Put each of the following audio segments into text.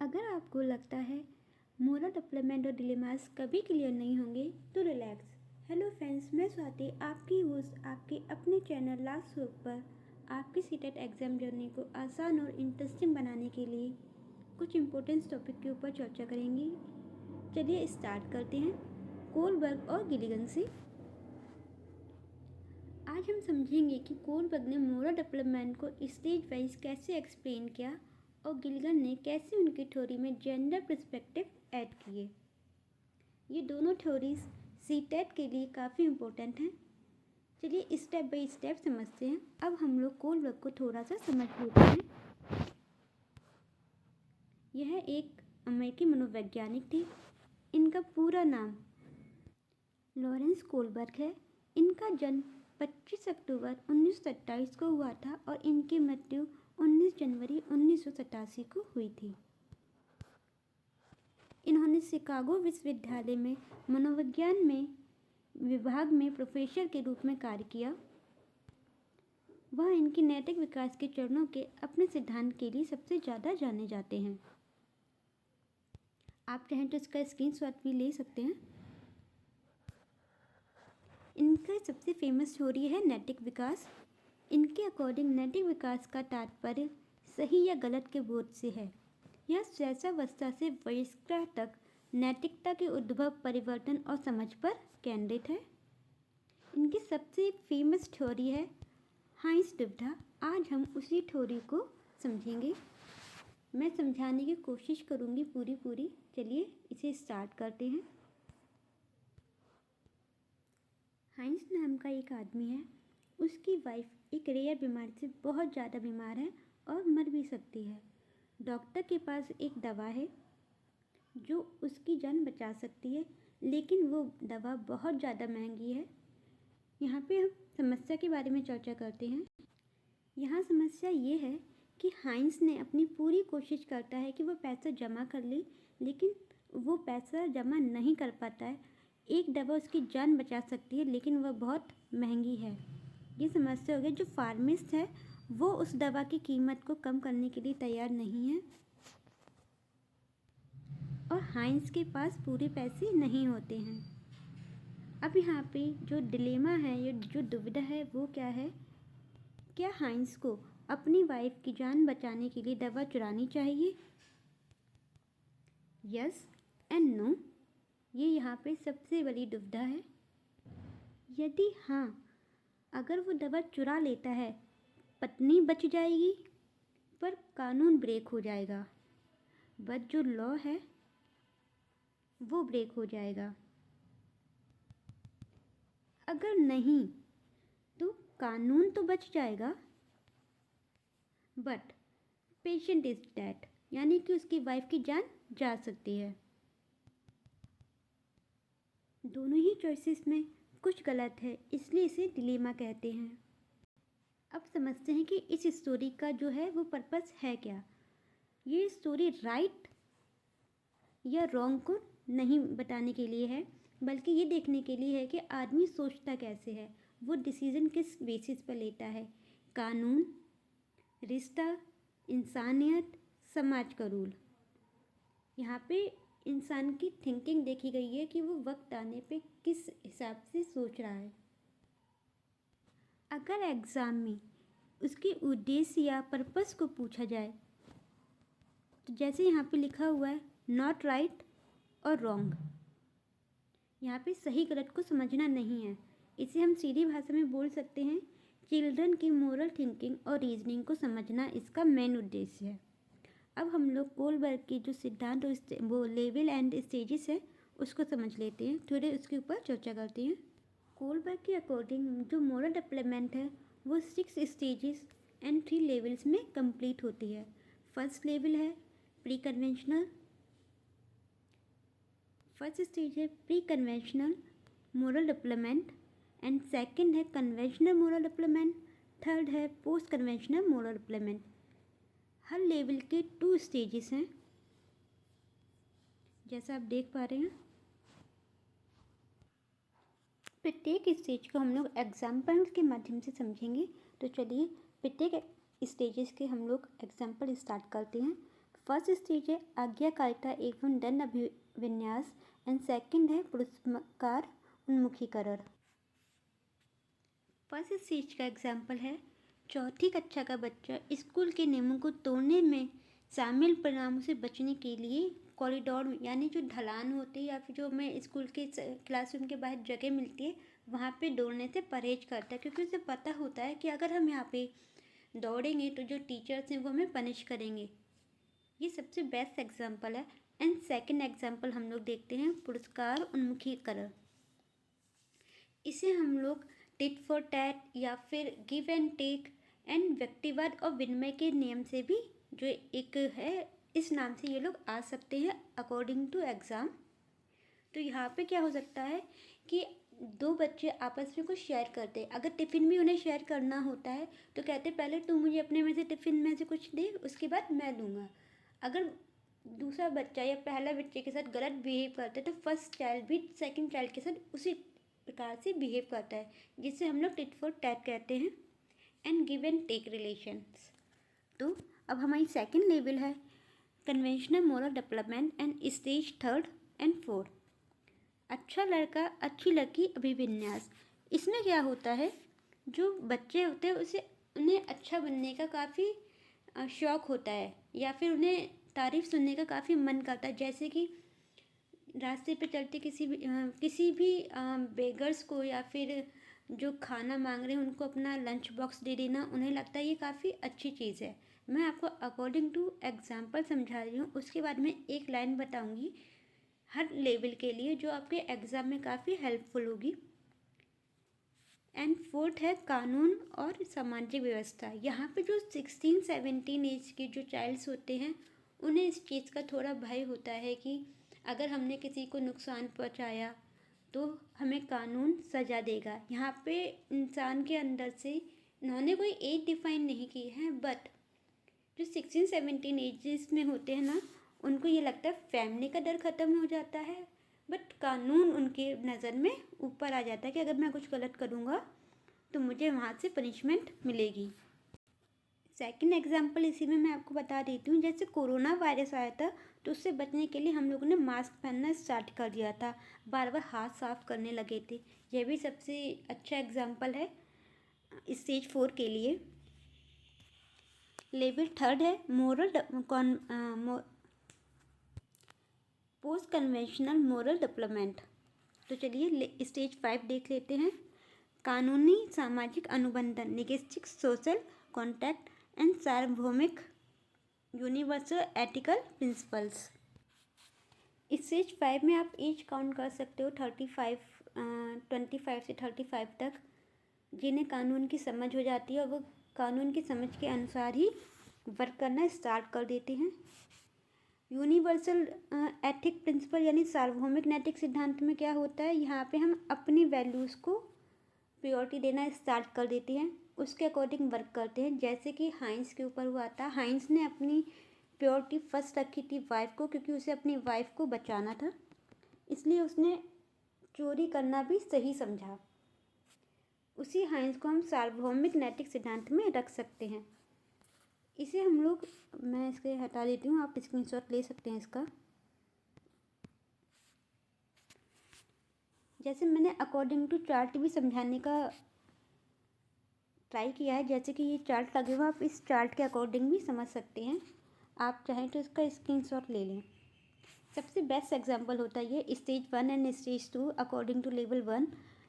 अगर आपको लगता है मोरल डेवलपमेंट और डिलेमास कभी क्लियर नहीं होंगे तो रिलैक्स। हेलो फ्रेंड्स, मैं स्वाति, आपकी होस्ट, आपके अपने चैनल लास्ट होप पर आपकी सीटेट एग्ज़ाम जर्नी को आसान और इंटरेस्टिंग बनाने के लिए कुछ इम्पोर्टेंट टॉपिक के ऊपर चर्चा करेंगे। चलिए स्टार्ट करते हैं कोलबर्ग और गिलिगन से। आज हम समझेंगे कि कोलबर्ग ने मोरल डेवलपमेंट को स्टेज वाइज कैसे एक्सप्लेन किया और गिलिगन ने कैसे उनकी थ्योरी में जेंडर पर्सपेक्टिव ऐड किए। ये दोनों थ्योरीज सीटेट के लिए काफ़ी इम्पोर्टेंट हैं। चलिए स्टेप बाय स्टेप समझते हैं। अब हम लोग कोलबर्ग को थोड़ा सा समझ लेते हैं। यह एक अमेरिकी मनोवैज्ञानिक थे। इनका पूरा नाम लॉरेंस कोलबर्ग है। इनका जन्म 25 अक्टूबर 1927 को हुआ था और इनकी मृत्यु 19 जनवरी 1987 को हुई थी। इन्होंने शिकागो विश्वविद्यालय में मनोविज्ञान में विभाग में प्रोफेसर के रूप में कार्य किया। वह इनकी नैतिक विकास के चरणों के अपने सिद्धांत के लिए सबसे ज़्यादा जाने जाते हैं। आप चाहें तो इसका स्क्रीनशॉट भी ले सकते हैं। इनका सबसे फेमस थ्योरी है नैतिक विकास। इनके अकॉर्डिंग नैतिक विकास का तात्पर्य सही या गलत के बोध से है। यह शैशवावस्था से वयस्कता तक नैतिकता के उद्भव, परिवर्तन और समझ पर केंद्रित है। इनकी सबसे फेमस थ्योरी है हाइंस दुविधा। आज हम उसी थ्योरी को समझेंगे। मैं समझाने की कोशिश करूँगी पूरी। चलिए इसे स्टार्ट करते हैं। हाइंस नाम का एक आदमी है। उसकी वाइफ एक रेयर बीमारी से बहुत ज़्यादा बीमार है और मर भी सकती है। डॉक्टर के पास एक दवा है जो उसकी जान बचा सकती है, लेकिन वो दवा बहुत ज़्यादा महंगी है। यहाँ पे हम समस्या के बारे में चर्चा करते हैं। यहाँ समस्या ये है कि हाइंस ने अपनी पूरी कोशिश करता है कि वो पैसा जमा कर ले, लेकिन वो पैसा जमा नहीं कर पाता है। एक दवा उसकी जान बचा सकती है, लेकिन वह बहुत महंगी है। ये समस्या हो गई। जो फार्मासिस्ट है वो उस दवा की कीमत को कम करने के लिए तैयार नहीं है और हाइंस के पास पूरे पैसे नहीं होते हैं। अब यहाँ पे जो डिलेमा है, ये जो दुविधा है, वो क्या है? क्या हाइंस को अपनी वाइफ की जान बचाने के लिए दवा चुरानी चाहिए? यस एंड नो, ये यहाँ पे सबसे बड़ी दुविधा है। यदि हाँ, अगर वो दवा चुरा लेता है, पत्नी बच जाएगी पर कानून ब्रेक हो जाएगा। बट जो लॉ है वो ब्रेक हो जाएगा। अगर नहीं तो कानून तो बच जाएगा बट पेशेंट इज डेड, यानी कि उसकी वाइफ की जान जा सकती है। दोनों ही चॉइसेस में कुछ गलत है, इसलिए इसे डिलेमा कहते हैं। अब समझते हैं कि इस स्टोरी का जो है वो पर्पस है क्या। ये स्टोरी राइट या रॉन्ग को नहीं बताने के लिए है, बल्कि ये देखने के लिए है कि आदमी सोचता कैसे है, वो डिसीजन किस बेसिस पर लेता है। कानून, रिश्ता, इंसानियत, समाज का रूल। यहाँ पे इंसान की थिंकिंग देखी गई है कि वो वक्त आने पे किस हिसाब से सोच रहा है। अगर एग्ज़ाम में उसके उद्देश्य या पर्पस को पूछा जाए तो जैसे यहाँ पे लिखा हुआ है नॉट राइट और रॉन्ग, यहाँ पे सही गलत को समझना नहीं है। इसे हम सीधी भाषा में बोल सकते हैं चिल्ड्रन की मोरल थिंकिंग और रीजनिंग को समझना इसका मेन उद्देश्य है। अब हम लोग कोलबर्ग की जो सिद्धांत और वो लेवल एंड स्टेजेस है उसको समझ लेते हैं, थोड़े उसके ऊपर चर्चा करते हैं। कोलबर्ग के अकॉर्डिंग जो मोरल डेवलपमेंट है वो 6 स्टेजेस एंड 3 लेवल्स में कंप्लीट होती है। फर्स्ट लेवल है प्री कन्वेंशनल। फर्स्ट स्टेज है pre conventional moral development and second है कन्वेंशनल मोरल डेवलपमेंट, थर्ड है पोस्ट कन्वेंशनल मोरल डेवलपमेंट। हर लेवल के 2 स्टेजेस हैं, जैसा आप देख पा रहे हैं। प्रत्येक स्टेज को हम लोग एग्जाम्पल के माध्यम से समझेंगे। तो चलिए प्रत्येक स्टेजेस के हम लोग एग्जाम्पल स्टार्ट करते हैं। फर्स्ट स्टेज है आज्ञाकारिता एवं दंड अभिविन्यास एंड सेकंड है पुरस्कार उन्मुखीकरण। फर्स्ट स्टेज का एग्जाम्पल है चौथी कक्षा का बच्चा स्कूल के नियमों को तोड़ने में शामिल परिणामों से बचने के लिए कॉरिडोर में, यानी जो ढलान होती है या फिर जो हमें स्कूल के क्लासरूम के बाहर जगह मिलती है वहाँ पे दौड़ने से परहेज करता है, क्योंकि उसे पता होता है कि अगर हम यहाँ पे दौड़ेंगे तो जो टीचर्स हैं वो हमें पनिश करेंगे। ये सबसे बेस्ट एग्जाम्पल है। एंड सेकंड एग्जाम्पल हम लोग देखते हैं पुरस्कार उन्मुखीकरण। इसे हम लोग टिट फॉर टैट या फिर गिव एंड टेक एंड व्यक्तिवाद और विनिमय के नियम से भी जो एक है, इस नाम से ये लोग आ सकते हैं अकॉर्डिंग टू एग्ज़ाम। तो यहाँ पे क्या हो सकता है कि दो बच्चे आपस में कुछ शेयर करते हैं। अगर टिफ़िन भी उन्हें शेयर करना होता है तो कहते पहले तू मुझे अपने में से टिफ़िन में से कुछ दे, उसके बाद मैं दूंगा। अगर दूसरा बच्चा या पहला बच्चे के साथ गलत बिहेव करता है तो फर्स्ट चाइल्ड भी सेकंड चाइल्ड के साथ उसी प्रकार से बिहेव करता है, जिसे हम लोग टिट फॉर टैट कहते हैं। And give and take relations. तो अब हमारी सेकंड लेवल है conventional moral development and stage third and fourth. अच्छा लड़का अच्छी लड़की अभिविन्यास। इसमें क्या होता है, जो बच्चे होते हैं उन्हें अच्छा बनने का काफ़ी शौक़ होता है या फिर उन्हें तारीफ़ सुनने का काफ़ी मन करता है। जैसे कि रास्ते पे चलते किसी भी बेगर्स को या फिर जो खाना मांग रहे हैं उनको अपना लंच बॉक्स दे देना, उन्हें लगता है ये काफ़ी अच्छी चीज़ है। मैं आपको अकॉर्डिंग टू एग्जाम्पल समझा रही हूँ, उसके बाद में एक लाइन बताऊँगी हर लेवल के लिए जो आपके एग्ज़ाम में काफ़ी हेल्पफुल होगी। एंड फोर्थ है कानून और सामाजिक व्यवस्था। यहाँ पे जो 16-17 एज के जो चाइल्ड्स होते हैं उन्हें इस चीज़ का थोड़ा भय होता है कि अगर हमने किसी को नुकसान पहुँचाया तो हमें कानून सज़ा देगा। यहाँ पे इंसान के अंदर से इन्होंने कोई एज डिफाइन नहीं की है, बट जो 16-17 एजेस में होते हैं ना, उनको ये लगता है फैमिली का डर ख़त्म हो जाता है, बट कानून उनके नज़र में ऊपर आ जाता है कि अगर मैं कुछ गलत करूँगा तो मुझे वहाँ से पनिशमेंट मिलेगी। सेकंड एग्जांपल इसी में मैं आपको बता देती हूँ। जैसे कोरोना वायरस आया था तो उससे बचने के लिए हम लोगों ने मास्क पहनना स्टार्ट कर दिया था, बार बार हाथ साफ करने लगे थे। यह भी सबसे अच्छा एग्जांपल है स्टेज 4 के लिए। लेवल थर्ड है पोस्ट कन्वेंशनल मोरल डेवलपमेंट। तो चलिए स्टेज 5 देख लेते हैं। कानूनी सामाजिक अनुबंधन, लिंग्विस्टिक सोशल कॉन्टैक्ट एंड सार्वभौमिक यूनिवर्सल एथिकल प्रिंसिपल्स। स्टेज 5 में आप एज काउंट कर सकते हो 25 से 35 तक, जिन्हें कानून की समझ हो जाती है और वो कानून की समझ के अनुसार ही वर्क करना स्टार्ट कर देते हैं। यूनिवर्सल एथिक प्रिंसिपल यानी सार्वभौमिक नैतिक सिद्धांत में क्या होता है, यहाँ पे हम अपनी वैल्यूज़ को प्रायोरिटी देना स्टार्ट कर देते हैं, उसके अकॉर्डिंग वर्क करते हैं। जैसे कि हाइंस के ऊपर हुआ था, हाइंस ने अपनी प्रायोरिटी फर्स्ट रखी थी वाइफ को, क्योंकि उसे अपनी वाइफ को बचाना था, इसलिए उसने चोरी करना भी सही समझा। उसी हाइंस को हम सार्वभौमिक नैतिक सिद्धांत में रख सकते हैं। इसे हम लोग, मैं इसके हटा देती हूँ, आप स्क्रीनशॉट ले सकते हैं इसका। जैसे मैंने अकॉर्डिंग टू चार्ट भी समझाने का ट्राई किया है, जैसे कि ये चार्ट लगे हुआ, आप इस चार्ट के अकॉर्डिंग भी समझ सकते हैं। आप चाहें तो इसका स्क्रीनशॉट ले लें। सबसे बेस्ट एग्जांपल होता है ये stage 1 and stage 2 according to level 1।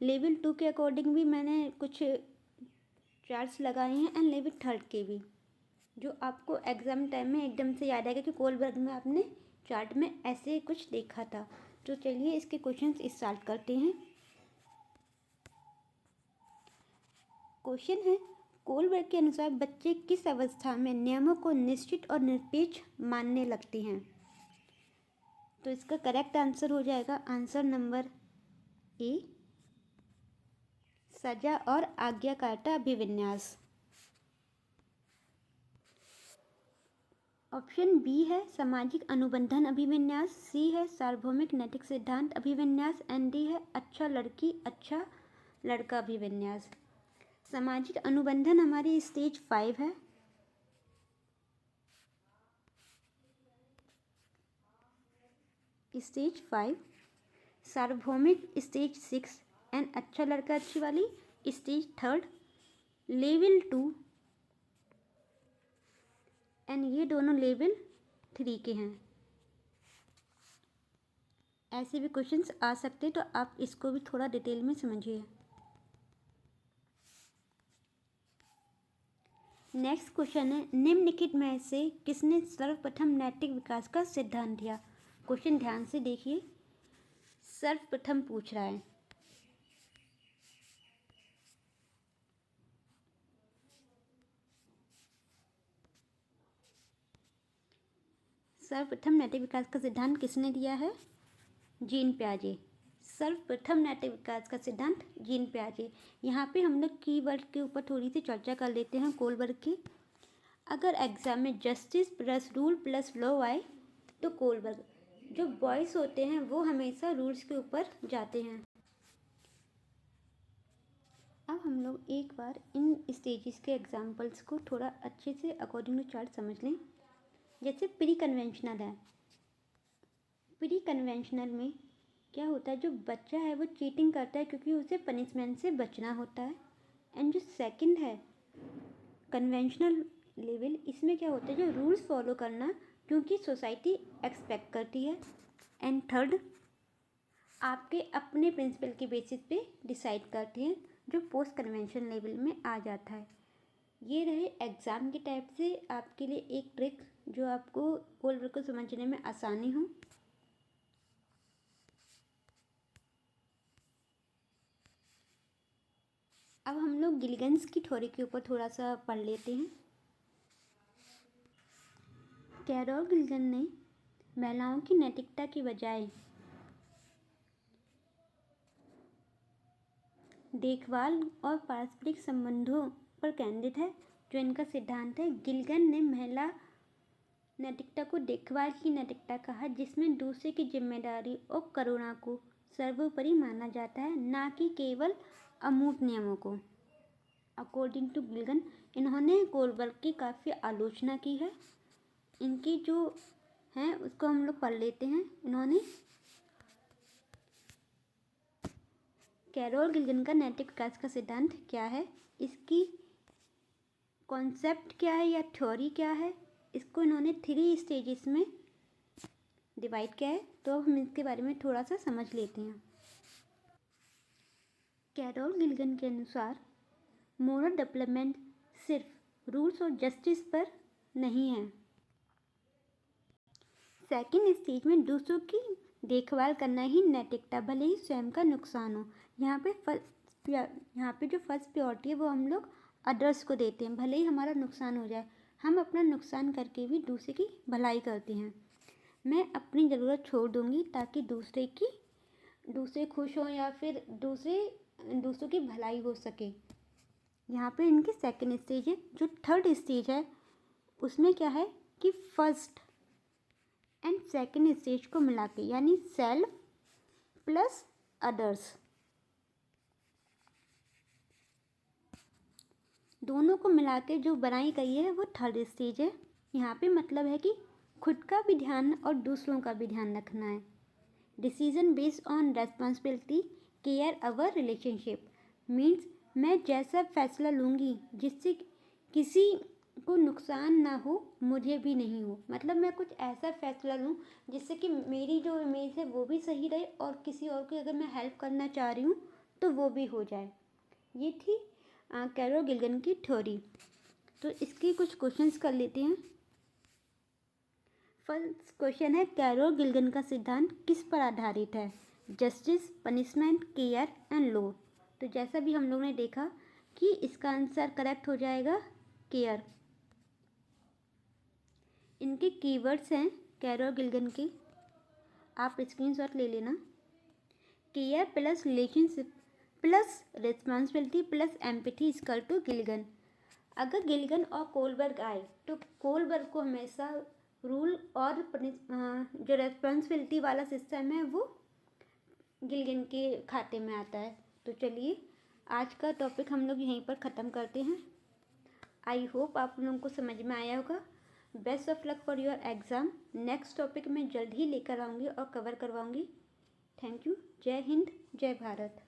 Level 2 के अकॉर्डिंग भी मैंने कुछ चार्ट्स लगाए हैं एंड लेवल 3 के भी, जो आपको एग्ज़ाम टाइम में एकदम से याद आएगा कि कोलबर्ग में आपने चार्ट में ऐसे कुछ देखा था। तो चलिए इसके क्वेश्चंस स्टार्ट करते हैं। क्वेश्चन है, कोलबर्ग के अनुसार बच्चे किस अवस्था में नियमों को निश्चित और निरपेक्ष मानने लगते हैं। तो इसका करेक्ट आंसर हो जाएगा आंसर नंबर ए, सजा और आज्ञाकारिता अभिविन्यास। ऑप्शन बी है सामाजिक अनुबंधन अभिविन्यास, सी है सार्वभौमिक नैतिक सिद्धांत अभिविन्यास एंड डी है अच्छा लड़की अच्छा लड़का अभिविन्यास। सामाजिक अनुबंधन हमारी स्टेज 5 है। स्टेज 5, सार्वभौमिक स्टेज 6 एंड अच्छा लड़का अच्छी वाली स्टेज 3, लेवल 2 एंड ये दोनों लेवल 3 के हैं। ऐसे भी क्वेश्चंस आ सकते तो आप इसको भी थोड़ा डिटेल में समझिए। नेक्स्ट क्वेश्चन है, निम्नलिखित में से किसने सर्वप्रथम नैतिक विकास का सिद्धांत दिया। क्वेश्चन ध्यान से देखिए, सर्वप्रथम पूछ रहा है। सर्वप्रथम नैतिक विकास का सिद्धांत किसने दिया है? जीन पियाजे। सर्वप्रथम नैतिक विकास का सिद्धांत जीन पियाजे। यहाँ पे हम लोग कीवर्ड के ऊपर थोड़ी सी चर्चा कर लेते हैं कोलबर्ग की। अगर एग्जाम में justice plus rule plus law आए तो कोलबर्ग, जो बॉयज़ होते हैं वो हमेशा रूल्स के ऊपर जाते हैं। अब हम लोग एक बार इन स्टेजेस के एग्जाम्पल्स को थोड़ा अच्छे से अकॉर्डिंग टू चार्ट समझ लें। जैसे प्री कन्वेंशनल है, प्री कन्वेंशनल में क्या होता है, जो बच्चा है वो चीटिंग करता है क्योंकि उसे पनिशमेंट से बचना होता है। एंड जो सेकंड है कन्वेंशनल लेवल, इसमें क्या होता है, जो रूल्स फॉलो करना क्योंकि सोसाइटी एक्सपेक्ट करती है। एंड थर्ड आपके अपने प्रिंसिपल के बेसिस पे डिसाइड करते हैं, जो पोस्ट कन्वेंशन लेवल में आ जाता है। ये रहे एग्ज़ाम के टाइप से आपके लिए एक ट्रिक जो आपको कोलबर्ग को समझने में आसानी हो। अब हम लोग गिलगन्स की थ्योरी के ऊपर थोड़ा सा पढ़ लेते हैं। कैरोल गिलगन ने महिलाओं की नैतिकता की बजाय देखभाल और पारस्परिक संबंधों पर केंद्रित है, जो इनका सिद्धांत है। गिलगन ने महिला नैतिकता को देखभाल की नैतिकता कहा, जिसमें दूसरे की जिम्मेदारी और करुणा को सर्वोपरि माना जाता है, ना कि केवल अमूर्त नियमों को। अकॉर्डिंग टू गिलगन, इन्होंने कोलबर्ग की काफ़ी आलोचना की है। इनकी जो हैं उसको हम लोग पढ़ लेते हैं। इन्होंने कैरोल गिलगन का नैतिक विकास का सिद्धांत क्या है, इसकी कॉन्सेप्ट क्या है या थ्योरी क्या है, इसको इन्होंने 3 स्टेजेस में डिवाइड किया है। तो हम इसके बारे में थोड़ा सा समझ लेते हैं। कैरोल गिलगन के अनुसार मोरल डेवलपमेंट सिर्फ रूल्स और जस्टिस पर नहीं है। सेकंड स्टेज में दूसरों की देखभाल करना ही नैतिकता, भले ही स्वयं का नुकसान हो। यहाँ पे जो फर्स्ट प्रायोरिटी है वो हम लोग अदर्स को देते हैं, भले ही हमारा नुकसान हो जाए, हम अपना नुकसान करके भी दूसरे की भलाई करते हैं। मैं अपनी ज़रूरत छोड़ दूँगी ताकि दूसरे खुश हों या फिर दूसरों की भलाई हो सके। यहाँ पे इनकी सेकंड स्टेज है। जो थर्ड स्टेज है उसमें क्या है कि फर्स्ट एंड सेकंड स्टेज को मिला के, यानी सेल्फ प्लस अदर्स, दोनों को मिला के जो बनाई गई है वो थर्ड स्टेज है। यहाँ पे मतलब है कि खुद का भी ध्यान और दूसरों का भी ध्यान रखना है। Decision based on responsibility care our relationship means मैं जैसा फैसला लूँगी जिससे किसी को नुकसान ना हो, मुझे भी नहीं हो। मतलब मैं कुछ ऐसा फैसला लूँ जिससे कि मेरी जो इमेज है वो भी सही रहे और किसी और की अगर मैं हेल्प करना चाह रही हूँ तो वो भी हो जाए। ये थी कैरोल गिलगन की थ्योरी। तो इसके कुछ क्वेश्चंस कर लेते हैं। फर्स्ट क्वेश्चन है, कैरोल गिलगन का सिद्धांत किस पर आधारित है? Justice, punishment, care and law. तो जैसा भी हम लोग ने देखा कि इसका आंसर करेक्ट हो जाएगा केयर। इनके कीवर्ड्स हैं कैरोल गिलगन के, आप स्क्रीनशॉट ले लेना। Care plus relationship plus responsibility plus empathy equal to गिलगन। अगर गिलगन और कोलबर्ग आए तो कोलबर्ग को हमेशा रूल और जो रेस्पॉन्सिबिलिटी वाला सिस्टम है वो गिलगन के खाते में आता है। तो चलिए आज का टॉपिक हम लोग यहीं पर ख़त्म करते हैं। आई होप आप लोगों को समझ में आया होगा। Best of luck for your exam. Next topic मैं जल्द ही लेकर आऊँगी और कवर करवाऊँगी। Thank you. जय हिंद, जय भारत।